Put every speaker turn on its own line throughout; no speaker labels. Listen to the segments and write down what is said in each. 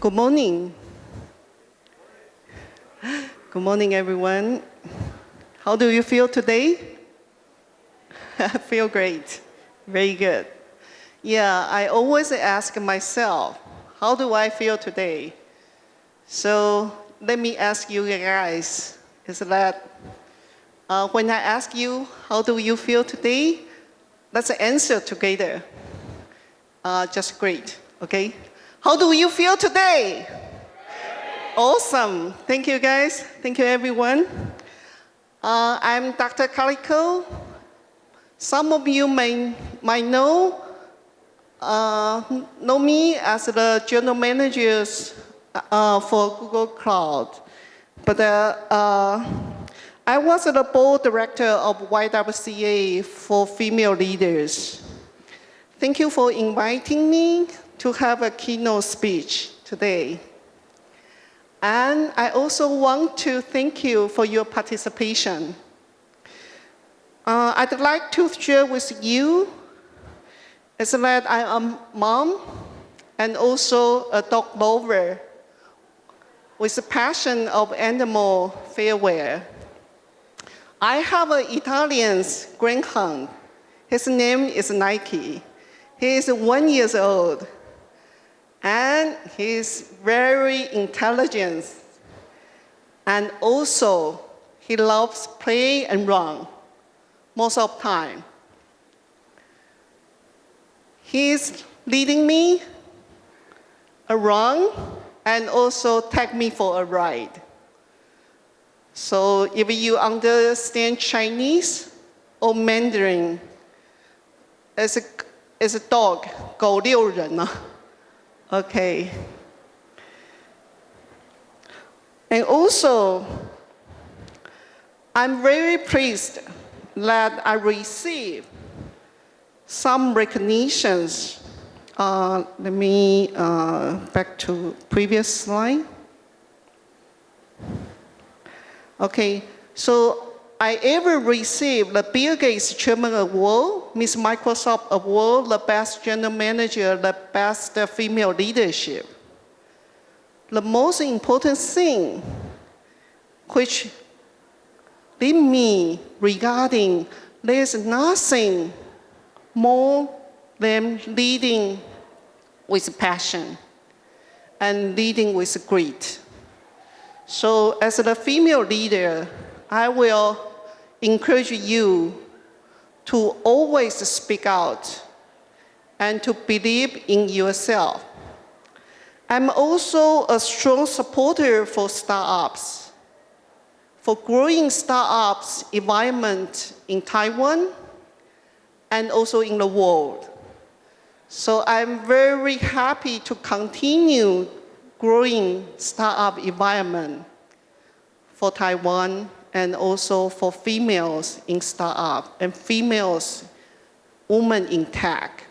Good morning. Good morning, everyone. How do you feel today? I feel great. Very good. Yeah, I always ask myself, how do I feel today? So let me ask you guys, is that when I ask you, how do you feel today? Let's answer together. Just great, okay? How do you feel today? Awesome. Thank you, guys. Thank you, everyone. I'm Dr. Calico. Some of you might know me as the general manager for Google Cloud. But I was the board director of YWCA for female leaders. Thank you for inviting me to have a keynote speech today. And I also want to thank you for your participation. I'd like to share with you is that I am a mom and also a dog lover with a passion of animal welfare. I have an Italian greyhound. His name is Nike. He is 1 year old. And he's very intelligent. And also, he loves play and run most of the time. He's leading me around and also take me for a ride. So if you understand Chinese or Mandarin, it's a dog, 狗遛人啊. Okay. And also, I'm very pleased that I received some recognitions. Let me back to previous slide. Okay, so I ever received the Bill Gates Chairman Award, Miss Microsoft Award, the Best General Manager, the Best Female Leadership. The most important thing which lead me regarding there's nothing more than leading with passion and leading with grit. So as a female leader, I will encourage you to always speak out and to believe in yourself. I'm also a strong supporter for startups, for growing startups environment in Taiwan and also in the world. So I'm very happy to continue growing startup environment for Taiwan and also for females in startup and females, women in tech.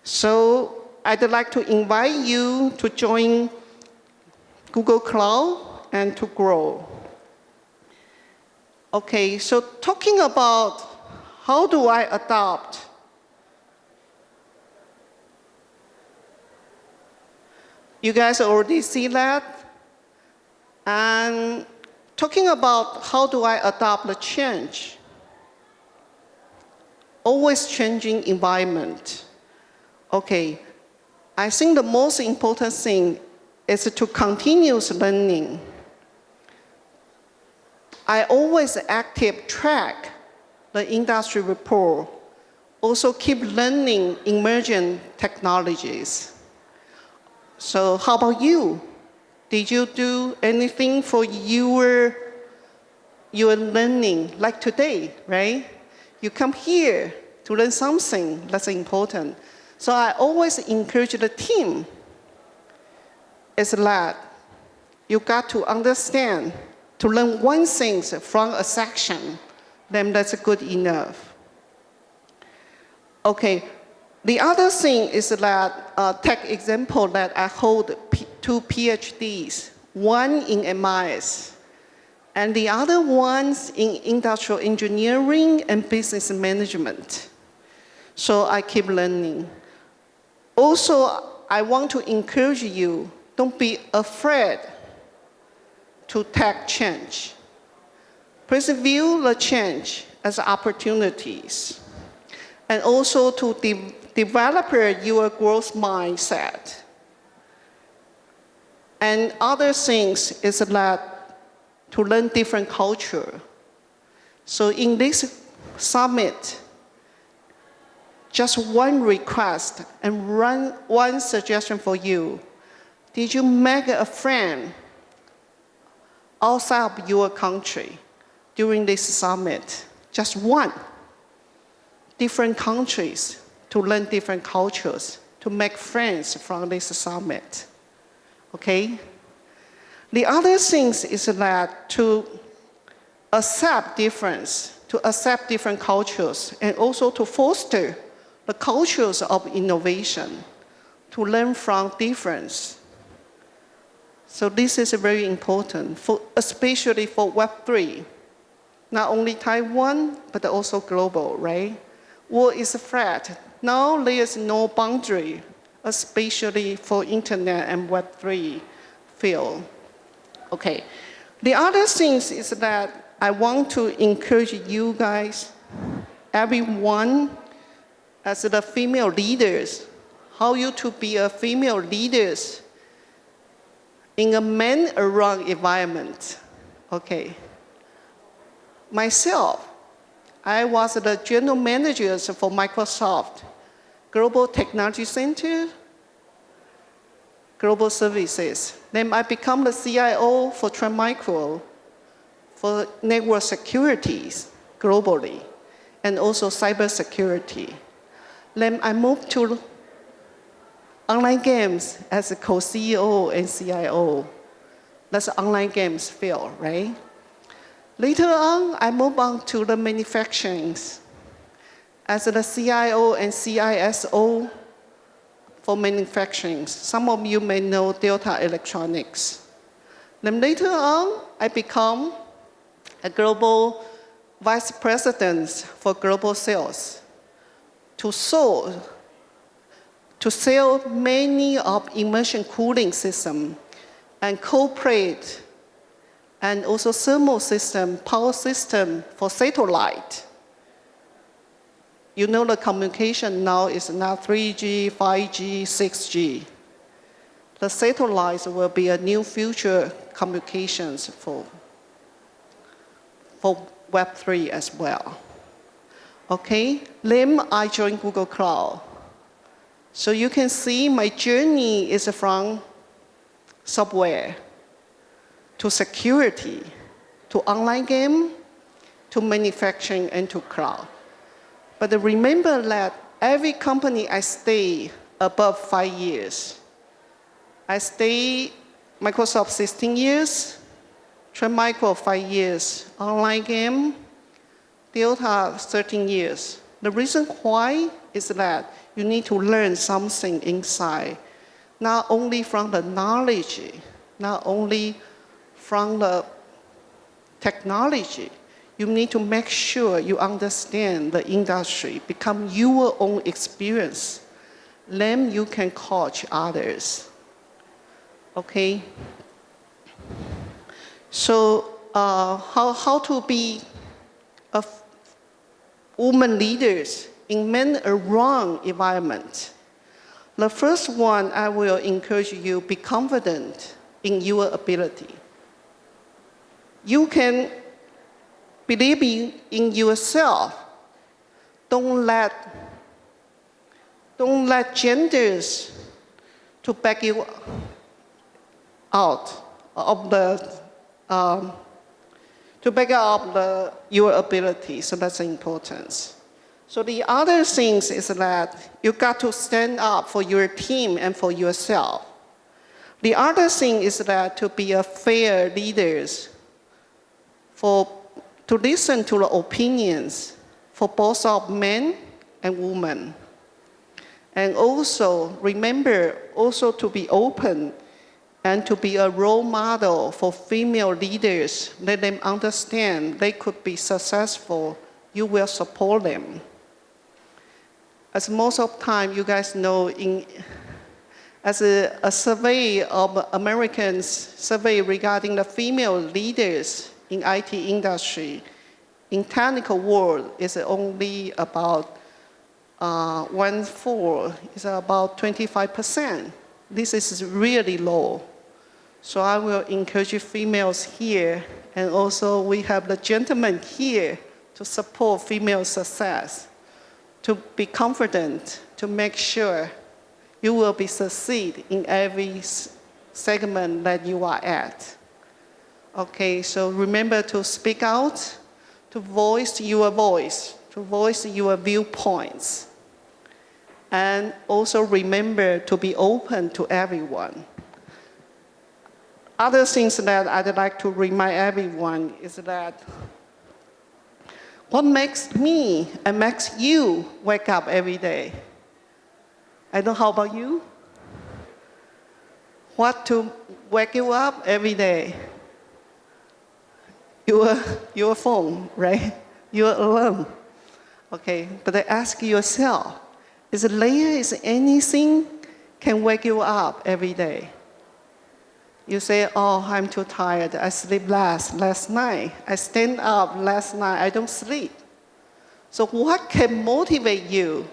So I'd like to invite you to join Google Cloud and to grow. Okay, so talking about how do I adopt? You guys already see that? And talking about how do I adopt the change? Always changing environment. Okay, I think the most important thing is to continuous learning. I always active track the industry report, also keep learning emerging technologies. So how about you? Did you do anything for your learning, like today, right? You come here to learn something that's important. So I always encourage the team is that you got to understand, to learn one thing from a section, then that's good enough. Okay, the other thing is that, take example that I hold 2 PhDs, one in MIS, and the other one's in industrial engineering and business management. So I keep learning. Also, I want to encourage you Don't be afraid to take change. Please view the change as opportunities, and also to develop your growth mindset. And other things is that to learn different culture. So in this summit, just one request and one suggestion for you. Did you make a friend outside of your country during this summit? Just one. Different countries to learn different cultures, to make friends from this summit. Okay? The other things is that to accept difference, to accept different cultures, and also to foster the cultures of innovation, to learn from difference. So this is very important, especially for Web3. Not only Taiwan, but also global, right? World is flat. Now there is no boundary, especially for internet and Web3 field. Okay. The other things is that I want to encourage you guys, everyone, as the female leaders, how you to be a female leaders in a man-around environment. Okay. Myself, I was the general manager for Microsoft Global Technology Center, Global Services. Then I become the CIO for Trend Micro for network securities globally, and also cybersecurity. Then I moved to online games as a co-CEO and CIO. That's the online games field, right? Later on, I moved on to the manufacturing as the CIO and CISO for manufacturing. Some of you may know Delta Electronics. Then later on, I become a global vice president for global sales to sell many of immersion cooling system and corporate and also thermal system, power system for satellite. You know the communication now is now 3G, 5G, 6G. The satellites will be a new future communications for Web3 as well. Okay, then I joined Google Cloud. So you can see my journey is from software to security, to online game, to manufacturing, and to cloud. But remember that every company I stay above 5 years. I stay Microsoft 16 years, Trend Micro 5 years, online game, Delta 13 years. The reason why is that you need to learn something inside, not only from the knowledge, not only from the technology. You need to make sure you understand the industry, become your own experience. Then you can coach others. Okay? So how to be a woman leaders in men-around environment. The first one, I will encourage you, be confident in your ability. You can believe in yourself. Don't let genders to back you out of your ability. So that's the importance. So the other things is that you got to stand up for your team and for yourself. The other thing is that to be a fair leaders, to listen to the opinions for both of men and women. And also remember also to be open and to be a role model for female leaders. Let them understand they could be successful. You will support them. As most of the time, you guys know, as a survey of Americans survey regarding the female leaders in IT industry, in technical world is only about 1/4, is about 25%. This is really low. So I will encourage females here, and also we have the gentlemen here to support female success, to be confident, to make sure you will be succeed in every segment that you are at. Okay, so remember to speak out, to voice your voice, to voice your viewpoints. And also remember to be open to everyone. Other things that I'd like to remind everyone is that what makes me and makes you wake up every day? I don't know, how about you? What to wake you up every day? Your phone, right? Your alarm. Okay, but ask yourself, is anything can wake you up every day? You say, oh, I'm too tired. I sleep last night. I stand up last night. I don't sleep. So what can motivate you?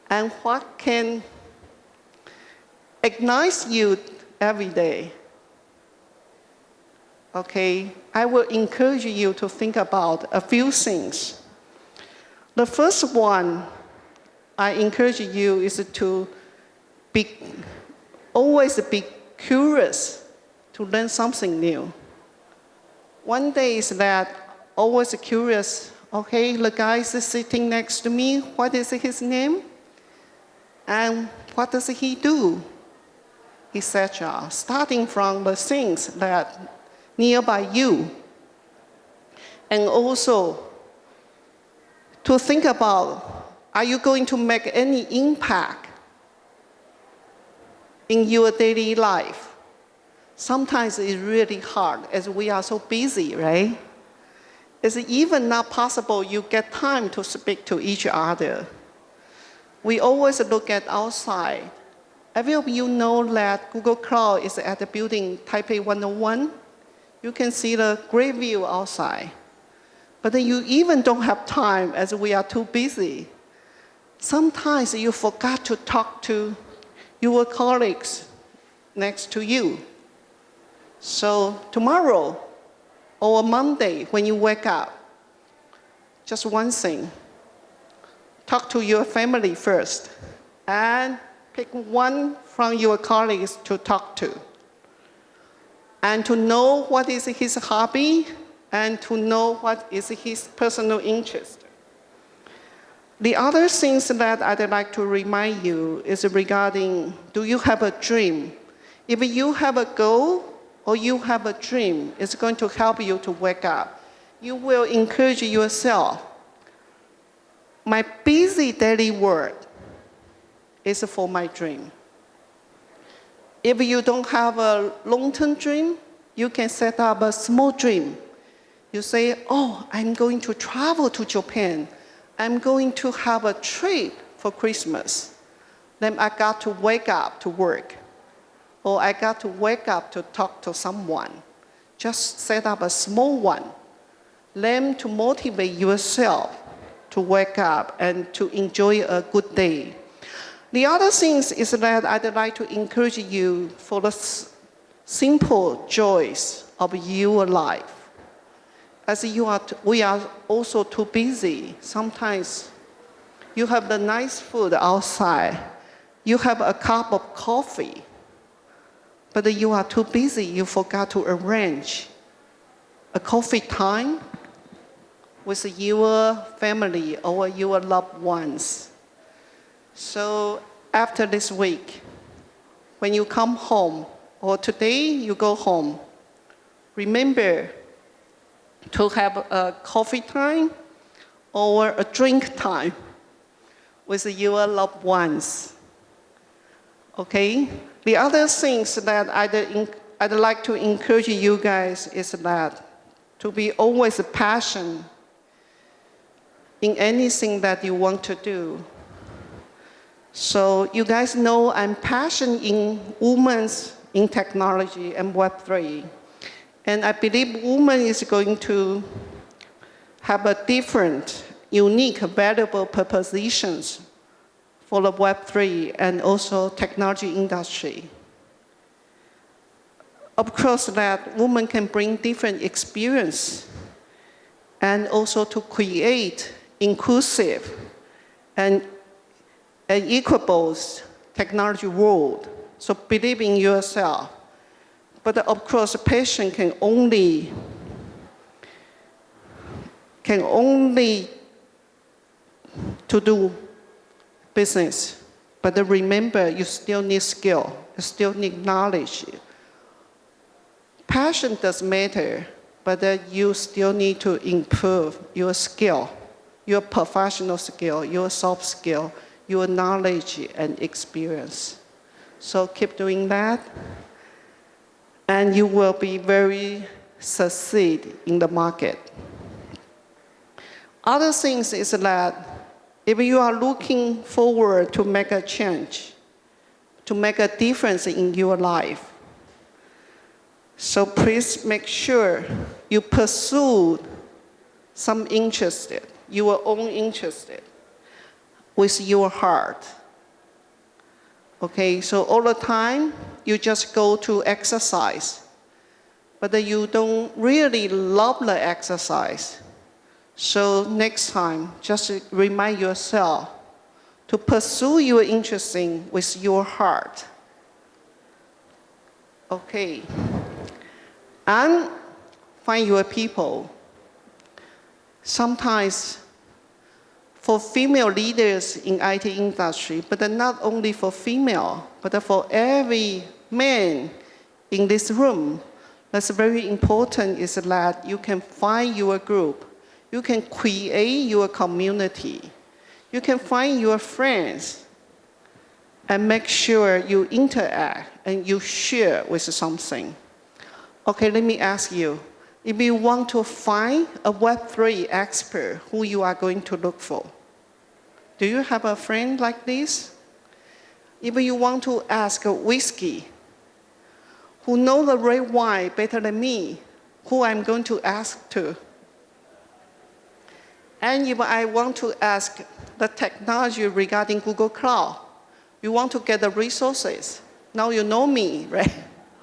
And what can ignite you every day? Okay, I will encourage you to think about a few things. The first one I encourage you is to always be curious to learn something new. One day is that always curious, okay, the guy is sitting next to me, what is his name? And what does he do? Etc. Starting from the things that nearby you. And also to think about, are you going to make any impact in your daily life? Sometimes it's really hard as we are so busy, right? It's even not possible you get time to speak to each other. We always look at outside. Every of you know that Google Cloud is at the building Taipei 101. You can see the great view outside. But then you even don't have time as we are too busy. Sometimes you forgot to talk to your colleagues next to you. So tomorrow or Monday when you wake up, just one thing. Talk to your family first and pick one from your colleagues to talk to. And to know what is his hobby and to know what is his personal interest. The other things that I'd like to remind you is regarding, do you have a dream? If you have a goal or you have a dream, it's going to help you to wake up. You will encourage yourself. My busy daily work is for my dream. If you don't have a long-term dream, you can set up a small dream. You say, oh, I'm going to travel to Japan. I'm going to have a trip for Christmas. Then I got to wake up to work. Or I got to wake up to talk to someone. Just set up a small one. Learn to motivate yourself to wake up and to enjoy a good day. The other things is that I'd like to encourage you for the simple joys of your life. As we are also too busy. Sometimes you have the nice food outside. You have a cup of coffee. But you are too busy. You forgot to arrange a coffee time with your family or your loved ones. So after this week, when you come home, or today you go home, remember to have a coffee time or a drink time with your loved ones. Okay? The other things that I'd like to encourage you guys is that to be always passionate in anything that you want to do. So you guys know I'm passionate in women's in technology and Web3. And I believe women is going to have a different, unique, valuable propositions for the Web3 and also technology industry. Of course, that women can bring different experience and also to create inclusive and an equitable technology world. So believe in yourself. But of course, a patient can only to do business. But remember, you still need skill. You still need knowledge. Passion does matter, but you still need to improve your skill, your professional skill, your soft skill, your knowledge and experience. So keep doing that, and you will be very succeed in the market. Other things is that if you are looking forward to make a change, to make a difference in your life, so please make sure you pursue some interest, your own interest, with your heart. Okay, so all the time, you just go to exercise, but you don't really love the exercise. So next time, just remind yourself to pursue your interest with your heart. Okay. And find your people. Sometimes for female leaders in IT industry, but not only for female, but for every man in this room, that's very important is that you can find your group. You can create your community. You can find your friends and make sure you interact and you share with something. Okay, let me ask you, if you want to find a Web3 expert who you are going to look for, do you have a friend like this? If you want to ask a whiskey, who knows the red wine better than me, who I'm going to ask to? And if I want to ask the technology regarding Google Cloud, you want to get the resources. Now you know me, right?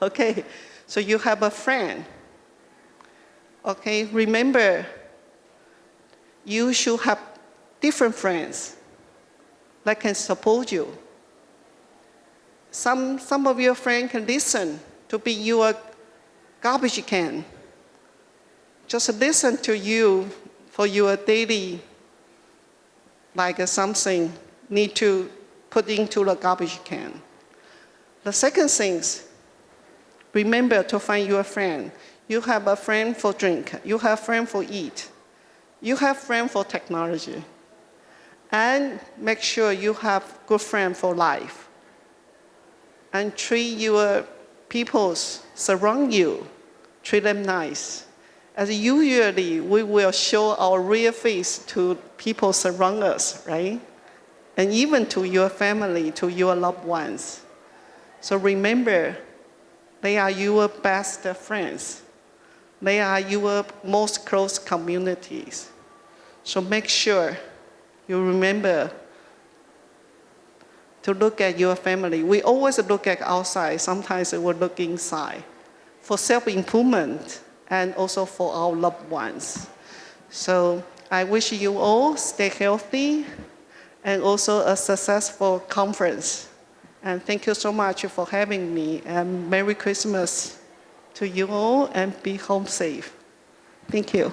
Okay, so you have a friend. Okay, remember, you should have different friends that can support you. Some of your friends can listen to be your garbage can. Just listen to you for your daily, like something need to put into the garbage can. The second thing, remember to find your friend. You have a friend for drink. You have a friend for eat. You have a friend for technology. And make sure you have good friend for life. And treat your people surround you. Treat them nice. As usually, we will show our real face to people surround us, right? And even to your family, to your loved ones. So remember, they are your best friends. They are your most close communities. So make sure you remember to look at your family. We always look at outside. Sometimes we look inside for self-improvement and also for our loved ones. So I wish you all stay healthy and also a successful conference. And thank you so much for having me. And Merry Christmas to you all and be home safe. Thank you.